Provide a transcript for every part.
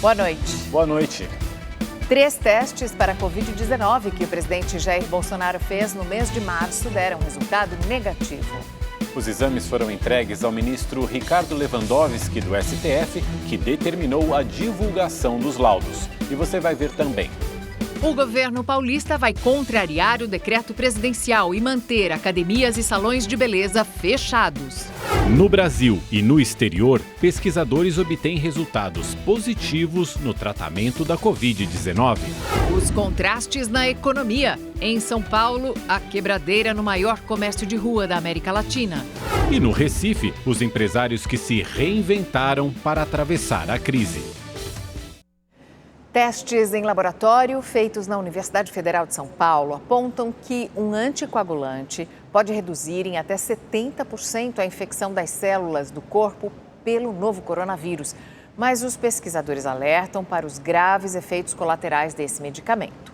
Boa noite. Boa noite. 3 testes para a Covid-19 que o presidente Jair Bolsonaro fez no mês de março deram resultado negativo. Os exames foram entregues ao ministro Ricardo Lewandowski, do STF, que determinou a divulgação dos laudos. E você vai ver também. O governo paulista vai contrariar o decreto presidencial e manter academias e salões de beleza fechados. No Brasil e no exterior, pesquisadores obtêm resultados positivos no tratamento da Covid-19. Os contrastes na economia. Em São Paulo, a quebradeira no maior comércio de rua da América Latina. E no Recife, os empresários que se reinventaram para atravessar a crise. Testes em laboratório feitos na Universidade Federal de São Paulo apontam que um anticoagulante pode reduzir em até 70% a infecção das células do corpo pelo novo coronavírus. Mas os pesquisadores alertam para os graves efeitos colaterais desse medicamento.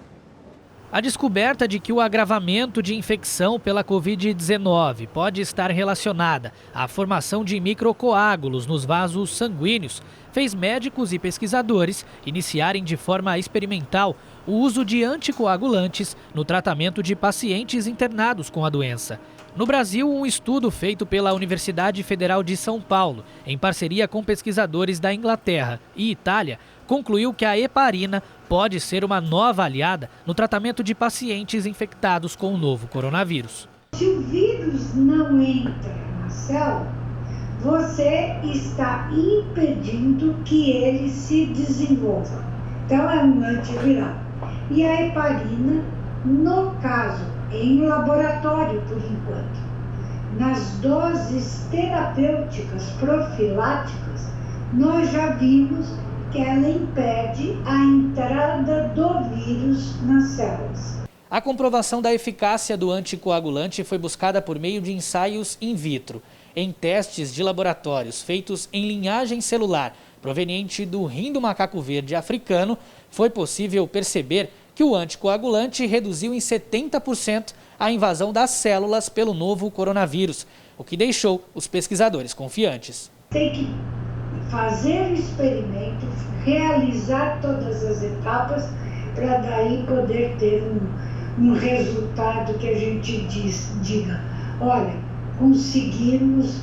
A descoberta de que o agravamento de infecção pela Covid-19 pode estar relacionada à formação de microcoágulos nos vasos sanguíneos fez médicos e pesquisadores iniciarem de forma experimental o uso de anticoagulantes no tratamento de pacientes internados com a doença. No Brasil, um estudo feito pela Universidade Federal de São Paulo, em parceria com pesquisadores da Inglaterra e Itália, concluiu que a heparina pode ser uma nova aliada no tratamento de pacientes infectados com o novo coronavírus. Se o vírus não entra na célula, você está impedindo que ele se desenvolva. Então é um antiviral. E a heparina, no caso, em laboratório por enquanto, nas doses terapêuticas profiláticas, nós já vimos que ela impede a entrada do vírus nas células. A comprovação da eficácia do anticoagulante foi buscada por meio de ensaios in vitro, em testes de laboratórios feitos em linhagem celular proveniente do rim do macaco verde africano. Foi possível perceber que o anticoagulante reduziu em 70% a invasão das células pelo novo coronavírus, o que deixou os pesquisadores confiantes. Tem que fazer o experimento, realizar todas as etapas para daí poder ter um resultado que a gente diga, olha, conseguimos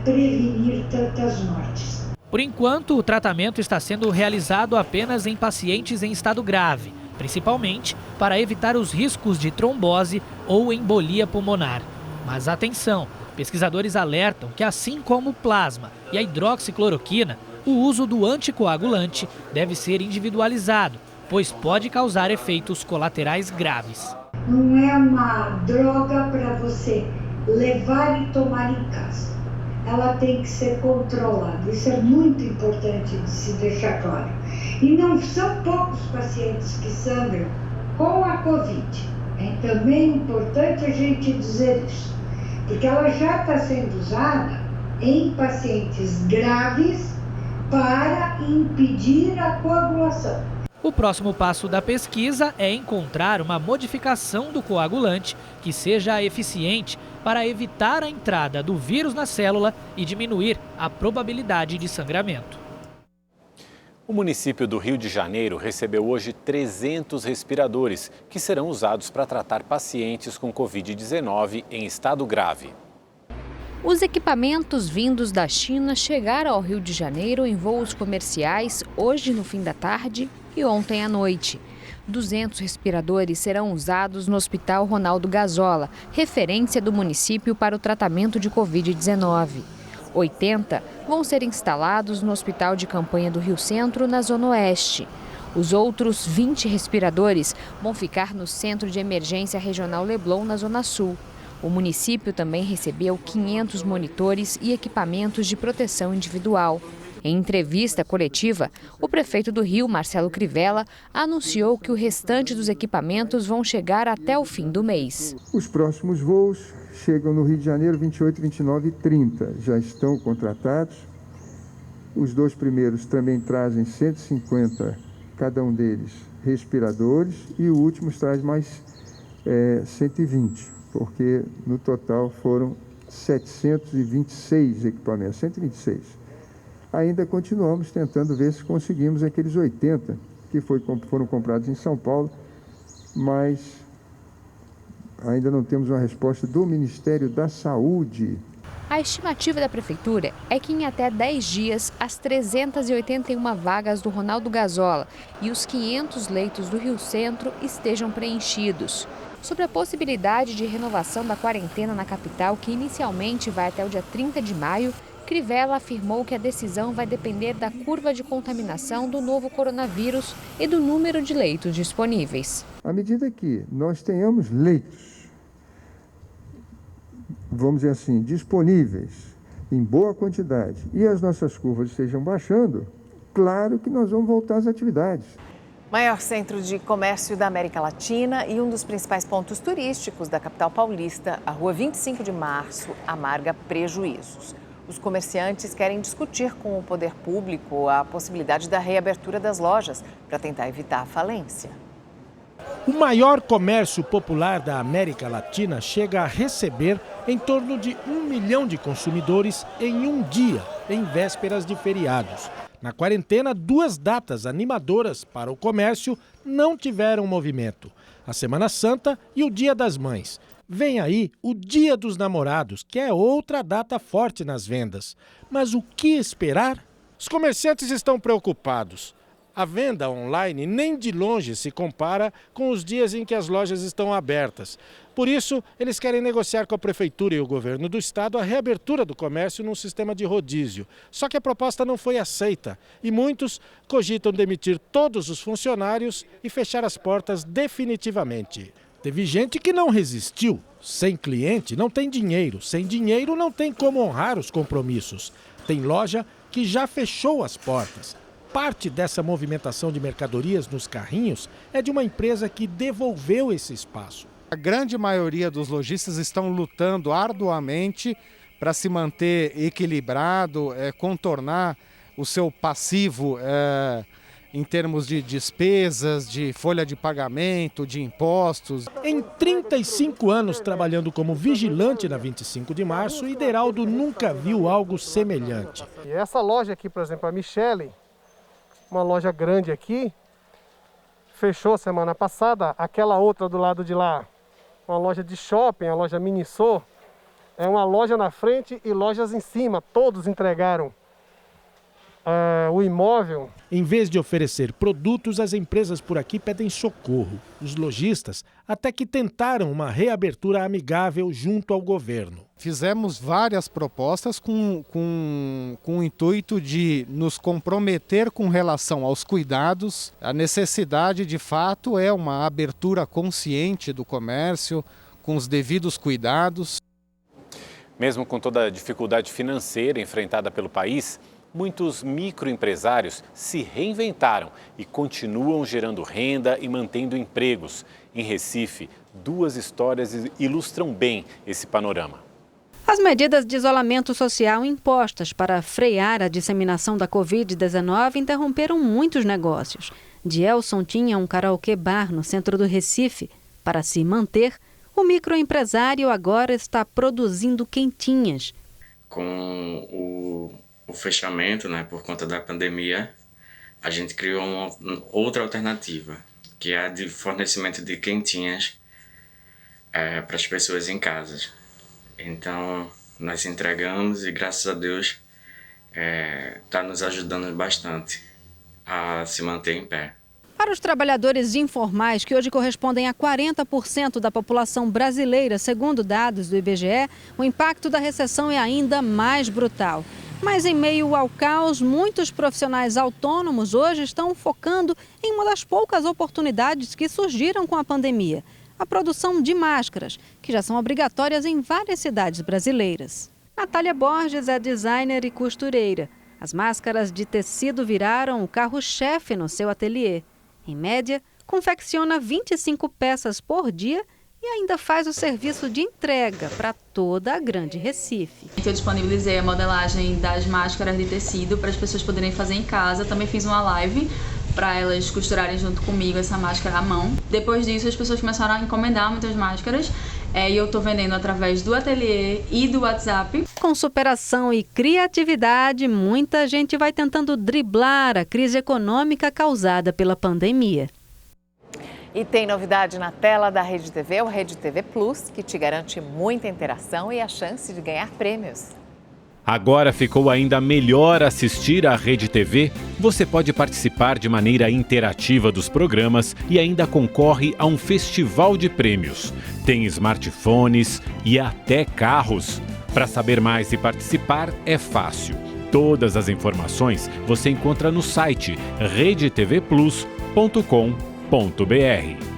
prevenir tantas mortes. Por enquanto, o tratamento está sendo realizado apenas em pacientes em estado grave, principalmente para evitar os riscos de trombose ou embolia pulmonar. Mas atenção! Pesquisadores alertam que, assim como o plasma e a hidroxicloroquina, o uso do anticoagulante deve ser individualizado, pois pode causar efeitos colaterais graves. Não é uma droga para você levar e tomar em casa. Ela tem que ser controlada. Isso é muito importante de se deixar claro. E não são poucos pacientes que sangram com a Covid. É também importante a gente dizer isso. Porque ela já está sendo usada em pacientes graves para impedir a coagulação. O próximo passo da pesquisa é encontrar uma modificação do coagulante que seja eficiente para evitar a entrada do vírus na célula e diminuir a probabilidade de sangramento. O município do Rio de Janeiro recebeu hoje 300 respiradores, que serão usados para tratar pacientes com Covid-19 em estado grave. Os equipamentos vindos da China chegaram ao Rio de Janeiro em voos comerciais hoje no fim da tarde e ontem à noite. 200 respiradores serão usados no Hospital Ronaldo Gazola, referência do município para o tratamento de Covid-19. 80 vão ser instalados no Hospital de Campanha do Rio Centro, na Zona Oeste. Os outros 20 respiradores vão ficar no Centro de Emergência Regional Leblon, na Zona Sul. O município também recebeu 500 monitores e equipamentos de proteção individual. Em entrevista coletiva, o prefeito do Rio, Marcelo Crivella, anunciou que o restante dos equipamentos vão chegar até o fim do mês. Os próximos voos chegam no Rio de Janeiro 28, 29 e 30. Já estão contratados. Os 2 primeiros também trazem 150, cada um deles, respiradores. E o último traz mais 120, porque no total foram 726 equipamentos, 126. ainda continuamos tentando ver se conseguimos aqueles 80 que foram comprados em São Paulo, mas ainda não temos uma resposta do Ministério da Saúde. A estimativa da Prefeitura é que em até 10 dias, as 381 vagas do Ronaldo Gazola e os 500 leitos do Rio Centro estejam preenchidos. Sobre a possibilidade de renovação da quarentena na capital, que inicialmente vai até o dia 30 de maio, Crivella afirmou que a decisão vai depender da curva de contaminação do novo coronavírus e do número de leitos disponíveis. À medida que nós tenhamos leitos, vamos dizer assim, disponíveis em boa quantidade e as nossas curvas estejam baixando, claro que nós vamos voltar às atividades. Maior centro de comércio da América Latina e um dos principais pontos turísticos da capital paulista, a Rua 25 de Março amarga prejuízos. Os comerciantes querem discutir com o poder público a possibilidade da reabertura das lojas para tentar evitar a falência. O maior comércio popular da América Latina chega a receber em torno de 1 milhão de consumidores em um dia, em vésperas de feriados. Na quarentena, 2 datas animadoras para o comércio não tiveram movimento: a Semana Santa e o Dia das Mães. Vem aí o Dia dos Namorados, que é outra data forte nas vendas. Mas o que esperar? Os comerciantes estão preocupados. A venda online nem de longe se compara com os dias em que as lojas estão abertas. Por isso, eles querem negociar com a Prefeitura e o governo do estado a reabertura do comércio num sistema de rodízio. Só que a proposta não foi aceita e muitos cogitam demitir todos os funcionários e fechar as portas definitivamente. Teve gente que não resistiu. Sem cliente não tem dinheiro. Sem dinheiro não tem como honrar os compromissos. Tem loja que já fechou as portas. Parte dessa movimentação de mercadorias nos carrinhos é de uma empresa que devolveu esse espaço. A grande maioria dos lojistas estão lutando arduamente para se manter equilibrado, contornar o seu passivo em termos de despesas, de folha de pagamento, de impostos. Em 35 anos trabalhando como vigilante na 25 de março, Ideraldo nunca viu algo semelhante. E essa loja aqui, por exemplo, a Michele, uma loja grande aqui, fechou semana passada. Aquela outra do lado de lá, uma loja de shopping, a loja Miniso, é uma loja na frente e lojas em cima, todos entregaram o imóvel. Em vez de oferecer produtos, as empresas por aqui pedem socorro. Os lojistas até que tentaram uma reabertura amigável junto ao governo. Fizemos várias propostas com o intuito de nos comprometer com relação aos cuidados. A necessidade, de fato, é uma abertura consciente do comércio, com os devidos cuidados. Mesmo com toda a dificuldade financeira enfrentada pelo país, muitos microempresários se reinventaram e continuam gerando renda e mantendo empregos. Em Recife, 2 histórias ilustram bem esse panorama. As medidas de isolamento social impostas para frear a disseminação da Covid-19 interromperam muitos negócios. Dielson tinha um karaokê bar no centro do Recife. Para se manter, o microempresário agora está produzindo quentinhas. Com o fechamento, por conta da pandemia, a gente criou uma outra alternativa, que é a de fornecimento de quentinhas para as pessoas em casa. Então, nós entregamos e, graças a Deus, está nos ajudando bastante a se manter em pé. Para os trabalhadores informais, que hoje correspondem a 40% da população brasileira, segundo dados do IBGE, o impacto da recessão é ainda mais brutal. Mas em meio ao caos, muitos profissionais autônomos hoje estão focando em uma das poucas oportunidades que surgiram com a pandemia: a produção de máscaras, que já são obrigatórias em várias cidades brasileiras. Natália Borges é designer e costureira. As máscaras de tecido viraram o carro-chefe no seu ateliê. Em média, confecciona 25 peças por dia e ainda faz o serviço de entrega para toda a Grande Recife. Eu disponibilizei a modelagem das máscaras de tecido para as pessoas poderem fazer em casa. Também fiz uma live para elas costurarem junto comigo essa máscara à mão. Depois disso, as pessoas começaram a encomendar muitas máscaras E eu estou vendendo através do ateliê e do WhatsApp. Com superação e criatividade, muita gente vai tentando driblar a crise econômica causada pela pandemia. E tem novidade na tela da Rede TV, o Rede TV Plus, que te garante muita interação e a chance de ganhar prêmios. Agora ficou ainda melhor assistir à Rede TV. Você pode participar de maneira interativa dos programas e ainda concorre a um festival de prêmios. Tem smartphones e até carros. Para saber mais e participar é fácil. Todas as informações você encontra no site redetvplus.com.br.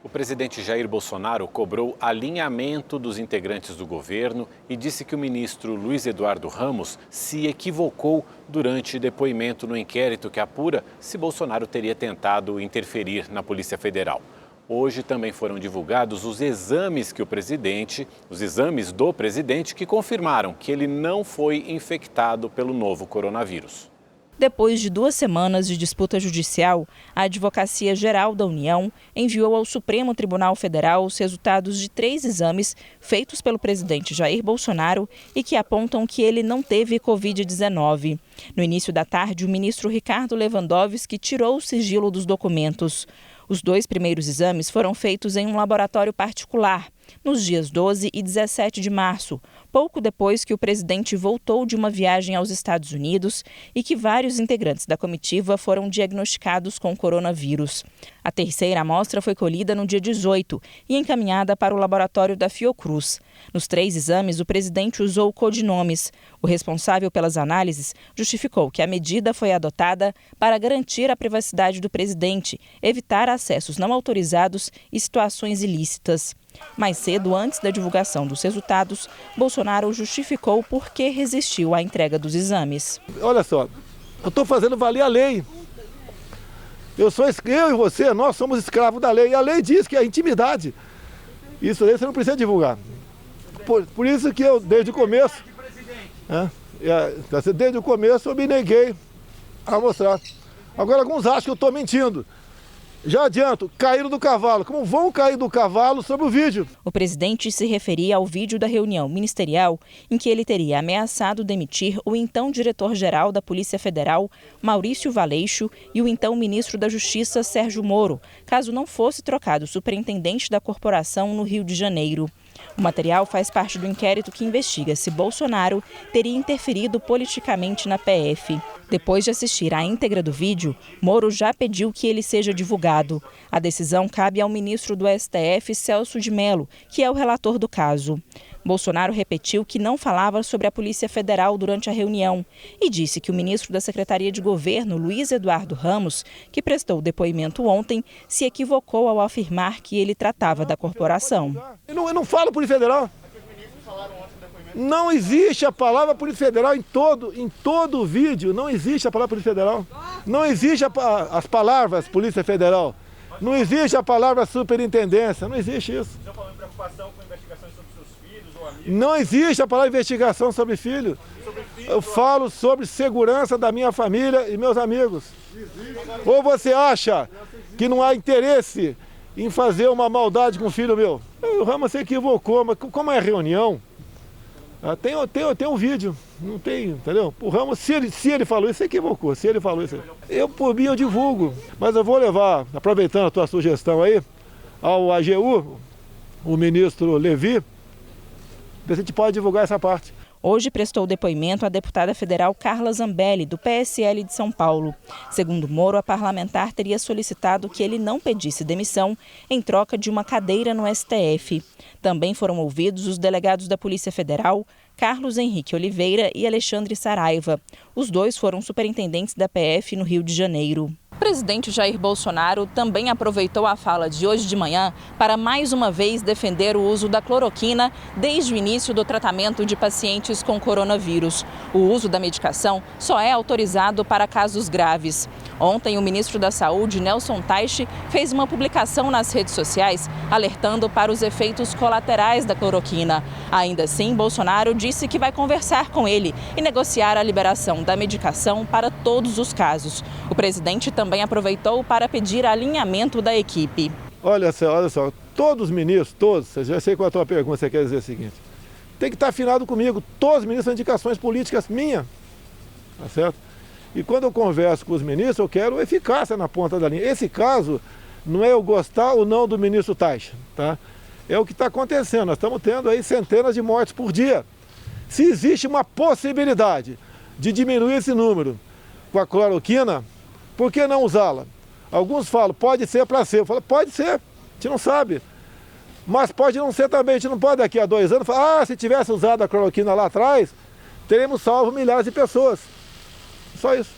O presidente Jair Bolsonaro cobrou alinhamento dos integrantes do governo e disse que o ministro Luiz Eduardo Ramos se equivocou durante depoimento no inquérito que apura se Bolsonaro teria tentado interferir na Polícia Federal. Hoje também foram divulgados os exames do presidente que confirmaram que ele não foi infectado pelo novo coronavírus. Depois de 2 semanas de disputa judicial, a Advocacia Geral da União enviou ao Supremo Tribunal Federal os resultados de 3 exames feitos pelo presidente Jair Bolsonaro e que apontam que ele não teve Covid-19. No início da tarde, o ministro Ricardo Lewandowski tirou o sigilo dos documentos. Os 2 primeiros exames foram feitos em um laboratório particular, nos dias 12 e 17 de março, pouco depois que o presidente voltou de uma viagem aos Estados Unidos e que vários integrantes da comitiva foram diagnosticados com coronavírus. A terceira amostra foi colhida no dia 18 e encaminhada para o laboratório da Fiocruz. Nos 3 exames, o presidente usou codinomes. O responsável pelas análises justificou que a medida foi adotada para garantir a privacidade do presidente, evitar acessos não autorizados e situações ilícitas. Mais cedo, antes da divulgação dos resultados, Bolsonaro justificou por que resistiu à entrega dos exames. Olha só, eu estou fazendo valer a lei. Eu e você, nós somos escravos da lei. E a lei diz que a intimidade, isso aí você não precisa divulgar. Por isso que eu, desde o começo, eu me neguei a mostrar. Agora alguns acham que eu estou mentindo. Já adianto, caíram do cavalo. Como vão cair do cavalo sobre o vídeo? O presidente se referia ao vídeo da reunião ministerial em que ele teria ameaçado demitir o então diretor-geral da Polícia Federal, Maurício Valeixo, e o então ministro da Justiça, Sérgio Moro, caso não fosse trocado o superintendente da corporação no Rio de Janeiro. O material faz parte do inquérito que investiga se Bolsonaro teria interferido politicamente na PF. Depois de assistir à íntegra do vídeo, Moro já pediu que ele seja divulgado. A decisão cabe ao ministro do STF, Celso de Mello, que é o relator do caso. Bolsonaro repetiu que não falava sobre a Polícia Federal durante a reunião e disse que o ministro da Secretaria de Governo, Luiz Eduardo Ramos, que prestou depoimento ontem, se equivocou ao afirmar que ele tratava da corporação. Eu não falo Polícia Federal. Não existe a palavra Polícia Federal em todo o vídeo. Não existe a palavra Polícia Federal. Não existe as palavras Polícia Federal. Não existe a palavra superintendência. Não existe isso. Você falou em preocupação com investigações sobre seus filhos ou amigos? Não existe a palavra investigação sobre filho. Eu falo sobre segurança da minha família e meus amigos. Ou você acha que não há interesse em fazer uma maldade com o filho meu? O Ramos se equivocou, mas como é reunião, tem um vídeo, não tem, entendeu? O Ramos, se ele falou isso, se equivocou, se ele falou isso. Eu, por mim, eu divulgo, mas eu vou levar, aproveitando a tua sugestão aí, ao AGU, o ministro Levi, ver se a gente pode divulgar essa parte. Hoje prestou depoimento a deputada federal Carla Zambelli, do PSL de São Paulo. Segundo Moro, a parlamentar teria solicitado que ele não pedisse demissão em troca de uma cadeira no STF. Também foram ouvidos os delegados da Polícia Federal, Carlos Henrique Oliveira e Alexandre Saraiva. Os 2 foram superintendentes da PF no Rio de Janeiro. O presidente Jair Bolsonaro também aproveitou a fala de hoje de manhã para mais uma vez defender o uso da cloroquina desde o início do tratamento de pacientes com coronavírus. O uso da medicação só é autorizado para casos graves. Ontem, o ministro da Saúde, Nelson Taixe, fez uma publicação nas redes sociais alertando para os efeitos colaterais da cloroquina. Ainda assim, Bolsonaro disse que vai conversar com ele e negociar a liberação da medicação para todos os casos. O presidente também aproveitou para pedir alinhamento da equipe. Olha só, todos os ministros, todos, eu já sei qual é a tua pergunta, você quer dizer o seguinte, tem que estar afinado comigo, todos os ministros são indicações políticas minhas, tá certo? E quando eu converso com os ministros, eu quero eficácia na ponta da linha. Esse caso não é eu gostar ou não do ministro Tais, tá? É o que está acontecendo, nós estamos tendo aí centenas de mortes por dia. Se existe uma possibilidade de diminuir esse número com a cloroquina, por que não usá-la? Alguns falam, pode ser para ser. Eu falo, pode ser, a gente não sabe. Mas pode não ser também, a gente não pode daqui a 2 anos falar, se tivesse usado a cloroquina lá atrás, teremos salvo milhares de pessoas. Só isso.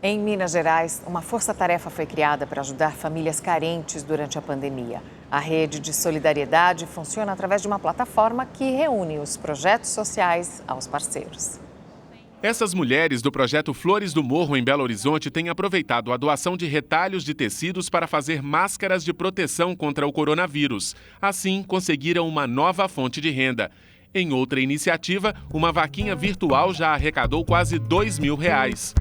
Em Minas Gerais, uma força-tarefa foi criada para ajudar famílias carentes durante a pandemia. A rede de solidariedade funciona através de uma plataforma que reúne os projetos sociais aos parceiros. Essas mulheres do projeto Flores do Morro, em Belo Horizonte, têm aproveitado a doação de retalhos de tecidos para fazer máscaras de proteção contra o coronavírus. Assim, conseguiram uma nova fonte de renda. Em outra iniciativa, uma vaquinha virtual já arrecadou quase R$2.000.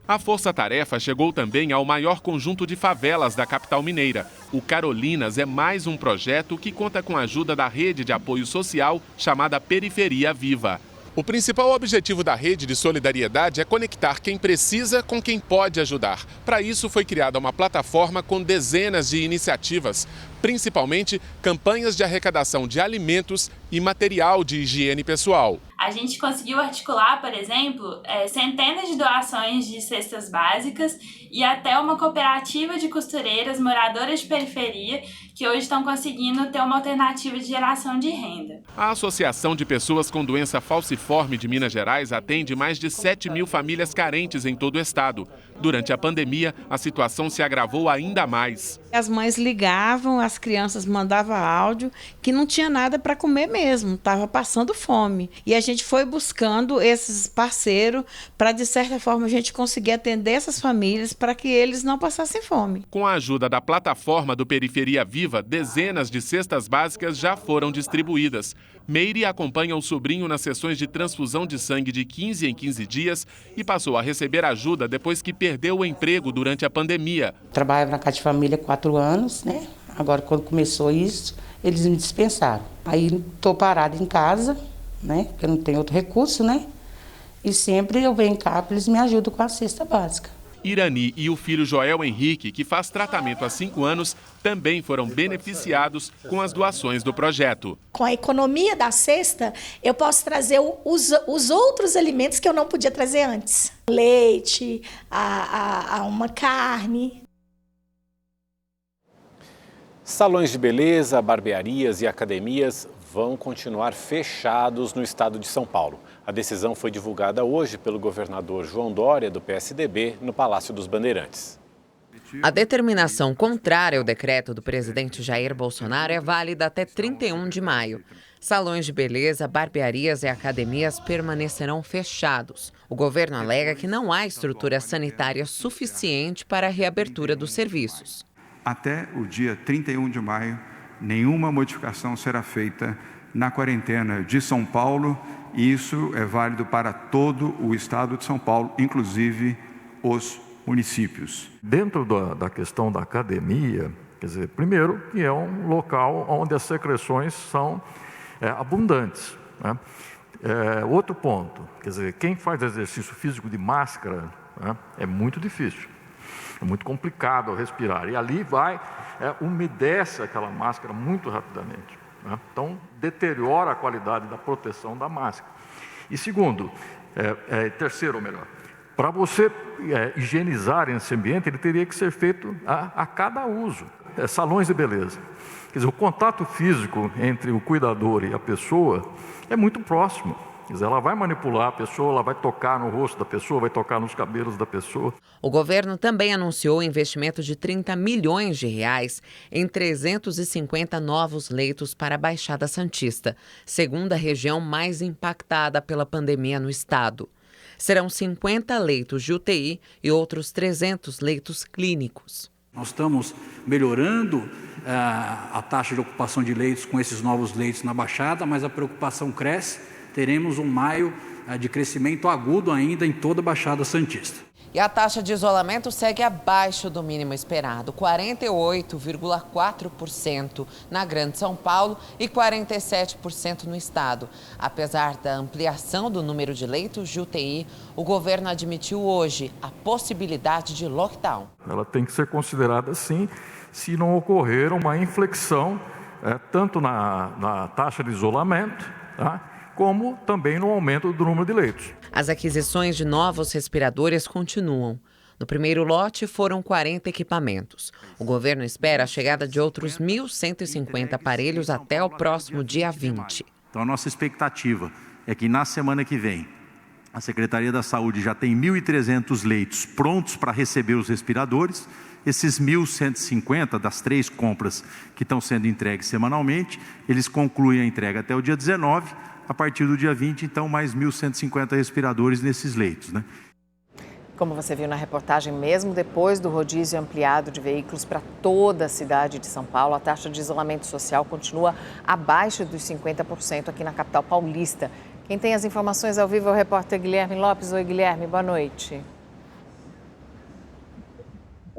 A força-tarefa chegou também ao maior conjunto de favelas da capital mineira. O Carolinas é mais um projeto que conta com a ajuda da rede de apoio social chamada Periferia Viva. O principal objetivo da rede de solidariedade é conectar quem precisa com quem pode ajudar. Para isso, foi criada uma plataforma com dezenas de iniciativas, principalmente campanhas de arrecadação de alimentos e material de higiene pessoal. A gente conseguiu articular, por exemplo, centenas de doações de cestas básicas e até uma cooperativa de costureiras moradoras de periferia que hoje estão conseguindo ter uma alternativa de geração de renda. A Associação de Pessoas com Doença Falciforme de Minas Gerais atende mais de 7.000 famílias carentes em todo o estado. Durante a pandemia, a situação se agravou ainda mais. As mães ligavam, as crianças mandavam áudio que não tinha nada para comer mesmo, estava passando fome. E a gente foi buscando esses parceiros para, de certa forma, a gente conseguir atender essas famílias para que eles não passassem fome. Com a ajuda da plataforma do Periferia Viva, dezenas de cestas básicas já foram distribuídas. Meire acompanha o sobrinho nas sessões de transfusão de sangue de 15 em 15 dias e passou a receber ajuda depois que perdeu o emprego durante a pandemia. Trabalhava na Casa de Família há 4 anos, né? Agora, quando começou isso, eles me dispensaram. Aí estou parada em casa, né? Porque eu não tenho outro recurso, né? E sempre eu venho cá para eles me ajudam com a cesta básica. Irani e o filho Joel Henrique, que faz tratamento há 5 anos, também foram beneficiados com as doações do projeto. Com a economia da cesta, eu posso trazer os outros alimentos que eu não podia trazer antes. Leite, uma carne. Salões de beleza, barbearias e academias vão continuar fechados no estado de São Paulo. A decisão foi divulgada hoje pelo governador João Dória, do PSDB, no Palácio dos Bandeirantes. A determinação contrária ao decreto do presidente Jair Bolsonaro é válida até 31 de maio. Salões de beleza, barbearias e academias permanecerão fechados. O governo alega que não há estrutura sanitária suficiente para a reabertura dos serviços. Até o dia 31 de maio, nenhuma modificação será feita na quarentena de São Paulo, e isso é válido para todo o estado de São Paulo, inclusive os municípios. Dentro da questão da academia, quer dizer, primeiro que é um local onde as secreções são abundantes, né? Outro ponto, quer dizer, quem faz exercício físico de máscara, né, é muito difícil. É muito complicado respirar. E ali umedece aquela máscara muito rapidamente, né? Então, deteriora a qualidade da proteção da máscara. E segundo, terceiro, ou melhor, para você higienizar esse ambiente, ele teria que ser feito a cada uso. Salões de beleza. Quer dizer, o contato físico entre o cuidador e a pessoa é muito próximo. Quer dizer, ela vai manipular a pessoa, ela vai tocar no rosto da pessoa, vai tocar nos cabelos da pessoa. O governo também anunciou investimento de 30 milhões de reais em 350 novos leitos para a Baixada Santista, segunda região mais impactada pela pandemia no estado. Serão 50 leitos de UTI e outros 300 leitos clínicos. Nós estamos melhorando a taxa de ocupação de leitos com esses novos leitos na Baixada, mas a preocupação cresce. Teremos um maio de crescimento agudo ainda em toda a Baixada Santista. E a taxa de isolamento segue abaixo do mínimo esperado, 48,4% na Grande São Paulo e 47% no estado. Apesar da ampliação do número de leitos de UTI, o governo admitiu hoje a possibilidade de lockdown. Ela tem que ser considerada assim se não ocorrer uma inflexão, tanto na taxa de isolamento, tá? Como também no aumento do número de leitos. As aquisições de novos respiradores continuam. No primeiro lote foram 40 equipamentos. O governo espera a chegada de outros 1.150 aparelhos até o próximo dia 20. Então a nossa expectativa é que na semana que vem a Secretaria da Saúde já tem 1.300 leitos prontos para receber os respiradores. Esses 1.150 das 3 compras que estão sendo entregues semanalmente, eles concluem a entrega até o dia 19. A partir do dia 20, então, mais 1.150 respiradores nesses leitos, né? Como você viu na reportagem, mesmo depois do rodízio ampliado de veículos para toda a cidade de São Paulo, a taxa de isolamento social continua abaixo dos 50% aqui na capital paulista. Quem tem as informações ao vivo é o repórter Guilherme Lopes. Oi, Guilherme, boa noite.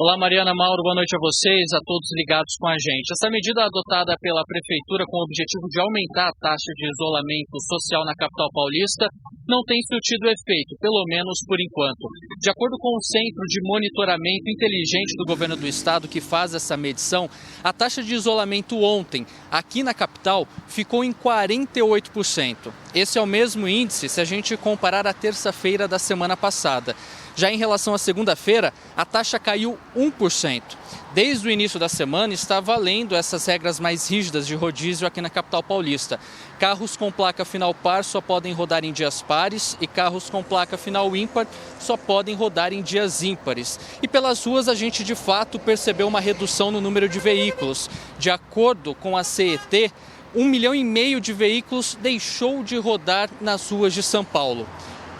Olá, Mariana, Mauro, boa noite a vocês, a todos ligados com a gente. Essa medida adotada pela Prefeitura com o objetivo de aumentar a taxa de isolamento social na capital paulista não tem surtido efeito, pelo menos por enquanto. De acordo com o Centro de Monitoramento Inteligente do Governo do Estado, que faz essa medição, a taxa de isolamento ontem, aqui na capital, ficou em 48%. Esse é o mesmo índice se a gente comparar a terça-feira da semana passada. Já em relação à segunda-feira, a taxa caiu 1%. Desde o início da semana está valendo essas regras mais rígidas de rodízio aqui na capital paulista. Carros com placa final par só podem rodar em dias pares e carros com placa final ímpar só podem rodar em dias ímpares. E pelas ruas a gente de fato percebeu uma redução no número de veículos. De acordo com a CET, 1,5 milhão de veículos deixou de rodar nas ruas de São Paulo.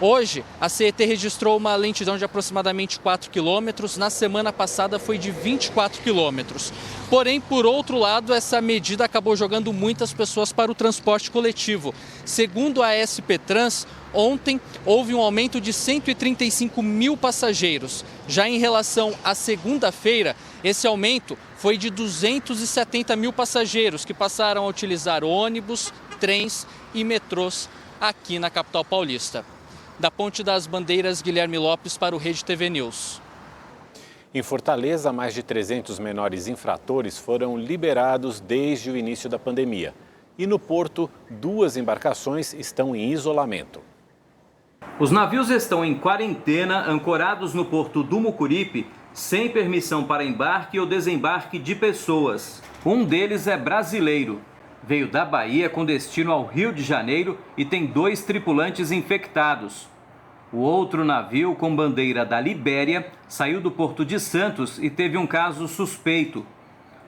Hoje, a CET registrou uma lentidão de aproximadamente 4 quilômetros. Na semana passada foi de 24 quilômetros. Porém, por outro lado, essa medida acabou jogando muitas pessoas para o transporte coletivo. Segundo a SP Trans, ontem houve um aumento de 135 mil passageiros. Já em relação à segunda-feira, esse aumento foi de 270 mil passageiros que passaram a utilizar ônibus, trens e metrôs aqui na capital paulista. Da Ponte das Bandeiras, Guilherme Lopes para o Rede TV News. Em Fortaleza, mais de 300 menores infratores foram liberados desde o início da pandemia. E no Porto, 2 embarcações estão em isolamento. Os navios estão em quarentena, ancorados no Porto do Mucuripe, sem permissão para embarque ou desembarque de pessoas. Um deles é brasileiro. Veio da Bahia com destino ao Rio de Janeiro e tem 2 tripulantes infectados. O outro navio, com bandeira da Libéria, saiu do Porto de Santos e teve um caso suspeito.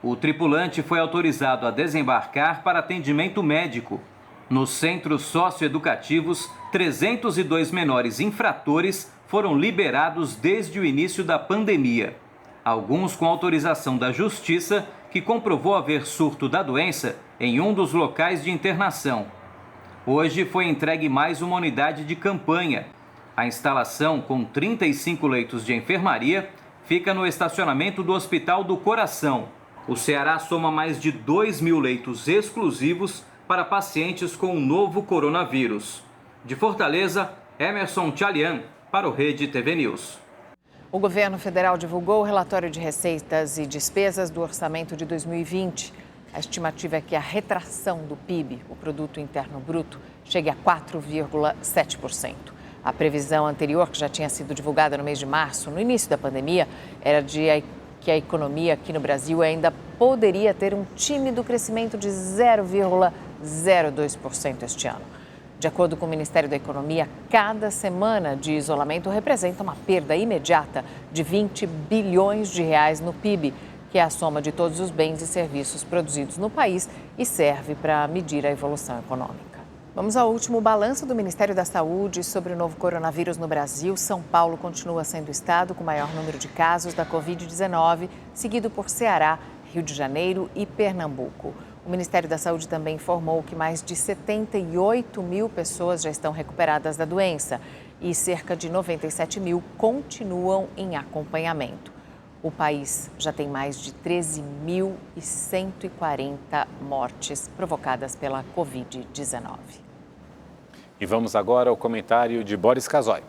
O tripulante foi autorizado a desembarcar para atendimento médico. Nos centros socioeducativos, 302 menores infratores foram liberados desde o início da pandemia. Alguns com autorização da Justiça, que comprovou haver surto da doença em um dos locais de internação. Hoje foi entregue mais uma unidade de campanha. A instalação, com 35 leitos de enfermaria, fica no estacionamento do Hospital do Coração. O Ceará soma mais de 2.000 leitos exclusivos para pacientes com o novo coronavírus. De Fortaleza, Emerson Tchalian, para o Rede TV News. O governo federal divulgou o relatório de receitas e despesas do orçamento de 2020. A estimativa é que a retração do PIB, o Produto Interno Bruto, chegue a 4,7%. A previsão anterior, que já tinha sido divulgada no mês de março, no início da pandemia, era que a economia aqui no Brasil ainda poderia ter um tímido crescimento de 0,02% este ano. De acordo com o Ministério da Economia, cada semana de isolamento representa uma perda imediata de 20 bilhões de reais no PIB, que é a soma de todos os bens e serviços produzidos no país e serve para medir a evolução econômica. Vamos ao último balanço do Ministério da Saúde sobre o novo coronavírus no Brasil. São Paulo continua sendo o estado com o maior número de casos da Covid-19, seguido por Ceará, Rio de Janeiro e Pernambuco. O Ministério da Saúde também informou que mais de 78 mil pessoas já estão recuperadas da doença e cerca de 97 mil continuam em acompanhamento. O país já tem mais de 13.140 mortes provocadas pela Covid-19. E vamos agora ao comentário de Boris Casoy.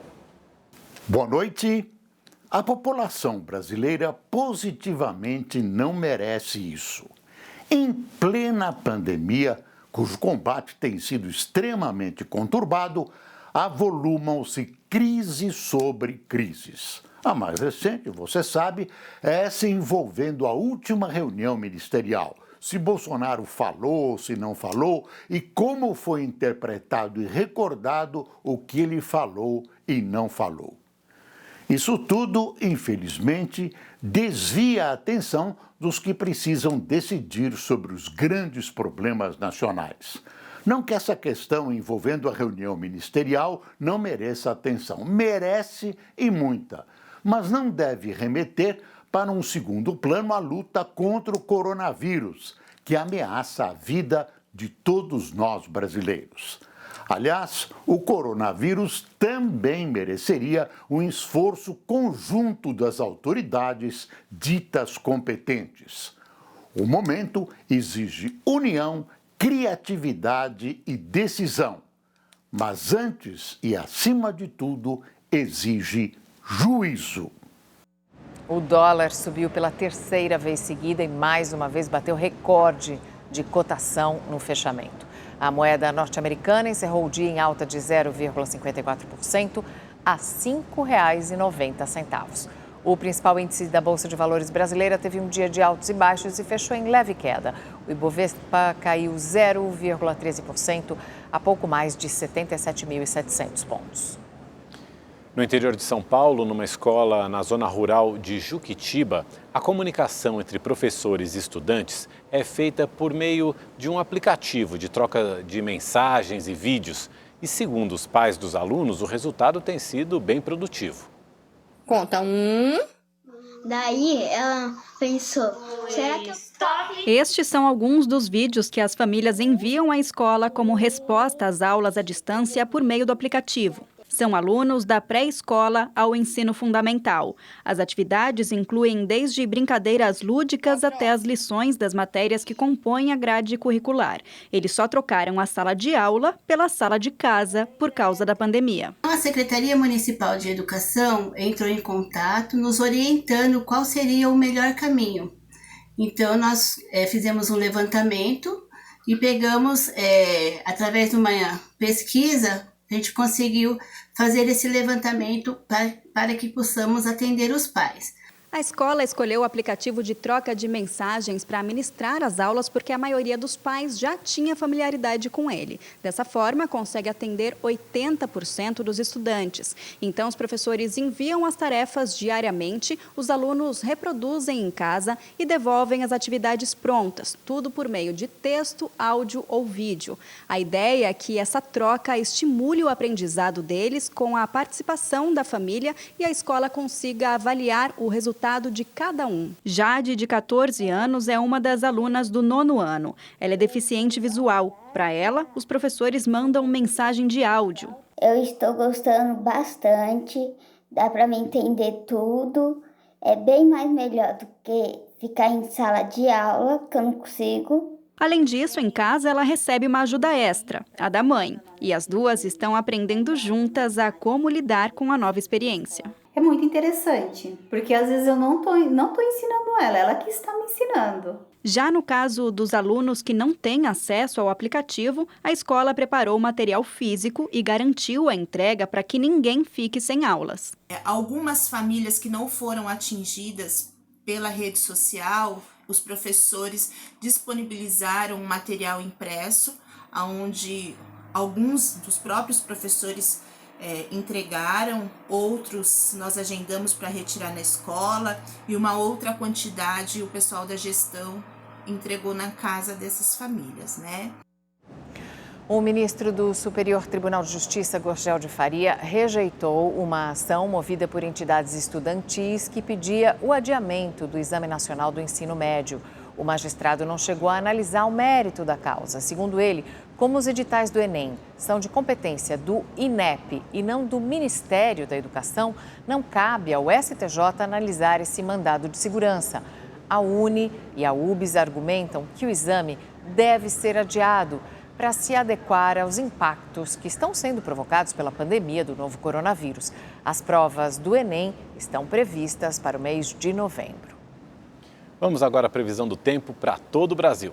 Boa noite. A população brasileira positivamente não merece isso. Em plena pandemia, cujo combate tem sido extremamente conturbado, avolumam-se crises sobre crises. A mais recente, você sabe, é essa envolvendo a última reunião ministerial. Se Bolsonaro falou, se não falou e como foi interpretado e recordado o que ele falou e não falou. Isso tudo, infelizmente, desvia a atenção dos que precisam decidir sobre os grandes problemas nacionais. Não que essa questão envolvendo a reunião ministerial não mereça atenção. Merece e muita, mas não deve remeter para um segundo plano a luta contra o coronavírus, que ameaça a vida de todos nós brasileiros. Aliás, o coronavírus também mereceria um esforço conjunto das autoridades ditas competentes. O momento exige união, criatividade e decisão, mas antes e acima de tudo, exige juízo. O dólar subiu pela terceira vez seguida e mais uma vez bateu recorde de cotação no fechamento. A moeda norte-americana encerrou o dia em alta de 0,54% a R$ 5,90. O principal índice da Bolsa de Valores brasileira teve um dia de altos e baixos e fechou em leve queda. O Ibovespa caiu 0,13% a pouco mais de 77.700 pontos. No interior de São Paulo, numa escola na zona rural de Juquitiba, a comunicação entre professores e estudantes é feita por meio de um aplicativo de troca de mensagens e vídeos. E segundo os pais dos alunos, o resultado tem sido bem produtivo. Conta um. Daí ela pensou, será que eu... Estes são alguns dos vídeos que as famílias enviam à escola como resposta às aulas à distância por meio do aplicativo. São alunos da pré-escola ao ensino fundamental. As atividades incluem desde brincadeiras lúdicas até as lições das matérias que compõem a grade curricular. Eles só trocaram a sala de aula pela sala de casa por causa da pandemia. A Secretaria Municipal de Educação entrou em contato, nos orientando qual seria o melhor caminho. Então, nós fizemos um levantamento e pegamos, através de uma pesquisa, a gente conseguiu fazer esse levantamento para que possamos atender os pais. A escola escolheu o aplicativo de troca de mensagens para ministrar as aulas porque a maioria dos pais já tinha familiaridade com ele. Dessa forma, consegue atender 80% dos estudantes. Então, os professores enviam as tarefas diariamente, os alunos reproduzem em casa e devolvem as atividades prontas, tudo por meio de texto, áudio ou vídeo. A ideia é que essa troca estimule o aprendizado deles com a participação da família e a escola consiga avaliar o resultado de cada um. Jade, de 14 anos, é uma das alunas do 9º ano. Ela é deficiente visual. Para ela, os professores mandam mensagem de áudio. Eu estou gostando bastante, dá para me entender tudo. É bem mais melhor do que ficar em sala de aula, que eu não consigo. Além disso, em casa, ela recebe uma ajuda extra, a da mãe. E as duas estão aprendendo juntas a como lidar com a nova experiência. É muito interessante, porque às vezes eu não tô ensinando ela que está me ensinando. Já no caso dos alunos que não têm acesso ao aplicativo, a escola preparou material físico e garantiu a entrega para que ninguém fique sem aulas. Algumas famílias que não foram atingidas pela rede social, os professores disponibilizaram um material impresso, onde alguns dos próprios professores entregaram, outros nós agendamos para retirar na escola e uma outra quantidade o pessoal da gestão entregou na casa dessas famílias, né? O ministro do Superior Tribunal de Justiça, Gurgel de Faria, rejeitou uma ação movida por entidades estudantis que pedia o adiamento do Exame Nacional do Ensino Médio. O magistrado não chegou a analisar o mérito da causa. Segundo ele, como os editais do Enem são de competência do INEP e não do Ministério da Educação, não cabe ao STJ analisar esse mandado de segurança. A UNE e a UBS argumentam que o exame deve ser adiado para se adequar aos impactos que estão sendo provocados pela pandemia do novo coronavírus. As provas do Enem estão previstas para o mês de novembro. Vamos agora à previsão do tempo para todo o Brasil.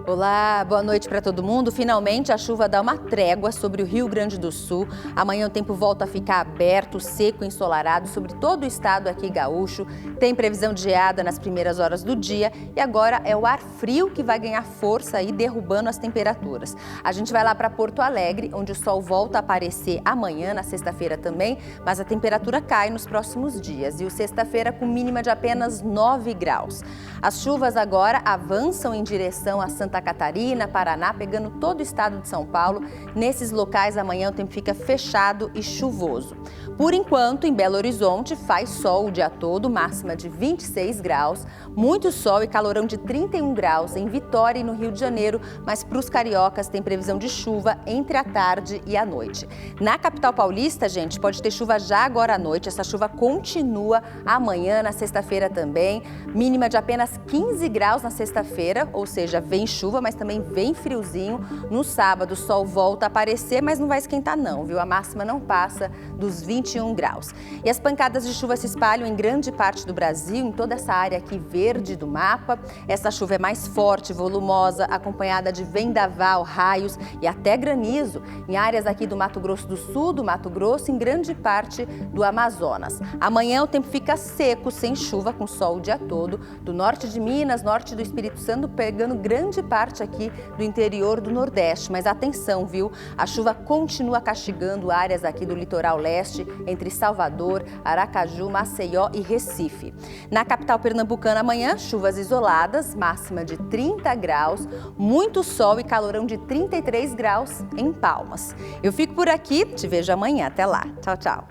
Olá, boa noite para todo mundo. Finalmente a chuva dá uma trégua sobre o Rio Grande do Sul. Amanhã o tempo volta a ficar aberto, seco e ensolarado sobre todo o estado aqui gaúcho. Tem previsão de geada nas primeiras horas do dia e agora é o ar frio que vai ganhar força aí, derrubando as temperaturas. A gente vai lá para Porto Alegre, onde o sol volta a aparecer amanhã, na sexta-feira também, mas a temperatura cai nos próximos dias. E o sexta-feira com mínima de apenas 9 graus. As chuvas agora avançam em direção a Santa Catarina, Paraná, pegando todo o estado de São Paulo. Nesses locais, amanhã o tempo fica fechado e chuvoso. Por enquanto, em Belo Horizonte, faz sol o dia todo, máxima de 26 graus, muito sol e calorão de 31 graus em Vitória e no Rio de Janeiro, mas para os cariocas tem previsão de chuva entre a tarde e a noite. Na capital paulista, gente, pode ter chuva já agora à noite, essa chuva continua amanhã, na sexta-feira também, mínima de apenas 15 graus na sexta-feira, ou seja, vem chuva, mas também vem friozinho. No sábado, o sol volta a aparecer, mas não vai esquentar não, viu? A máxima não passa dos 21 graus. E as pancadas de chuva se espalham em grande parte do Brasil, em toda essa área aqui verde do mapa. Essa chuva é mais forte, volumosa, acompanhada de vendaval, raios e até granizo em áreas aqui do Mato Grosso do Sul, do Mato Grosso, em grande parte do Amazonas. Amanhã o tempo fica seco, sem chuva, com sol o dia todo. Do norte de Minas, norte do Espírito Santo, pegando grande parte aqui do interior do Nordeste. Mas atenção, viu? A chuva continua castigando áreas aqui do litoral leste, entre Salvador, Aracaju, Maceió e Recife. Na capital pernambucana, amanhã, chuvas isoladas, máxima de 30 graus, muito sol e calorão de 33 graus em Palmas. Eu fico por aqui, te vejo amanhã. Até lá. Tchau, tchau.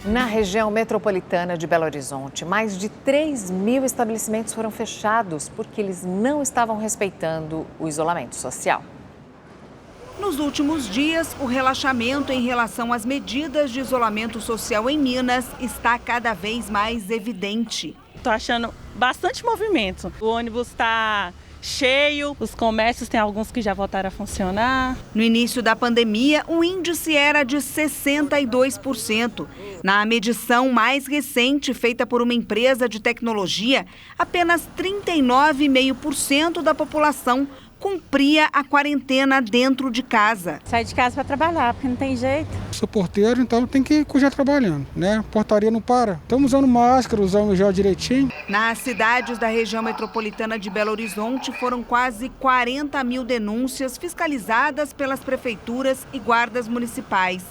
Na região metropolitana de Belo Horizonte, mais de 3.000 estabelecimentos foram fechados porque eles não estavam respeitando o isolamento social. Nos últimos dias, o relaxamento em relação às medidas de isolamento social em Minas está cada vez mais evidente. Estou achando bastante movimento. O ônibus está cheio, os comércios tem alguns que já voltaram a funcionar. No início da pandemia, o índice era de 62%. Na medição mais recente, feita por uma empresa de tecnologia, apenas 39,5% da população cumpria a quarentena dentro de casa. Sai de casa para trabalhar, porque não tem jeito. Sou porteiro, então tem que continuar trabalhando, né? Portaria não para. Estamos usando máscara, usando o gel direitinho. Nas cidades da região metropolitana de Belo Horizonte, foram quase 40.000 denúncias fiscalizadas pelas prefeituras e guardas municipais.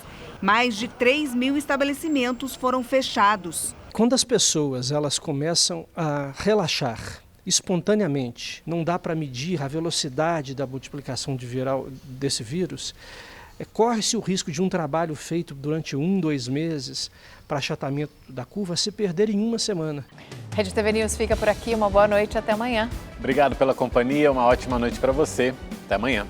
Mais de 3.000 estabelecimentos foram fechados. Quando as pessoas elas começam a relaxar espontaneamente, não dá para medir a velocidade da multiplicação desse vírus, corre-se o risco de um trabalho feito durante 1-2 meses para achatamento da curva se perder em uma semana. Rede TV News fica por aqui, uma boa noite, até amanhã. Obrigado pela companhia, uma ótima noite para você, até amanhã.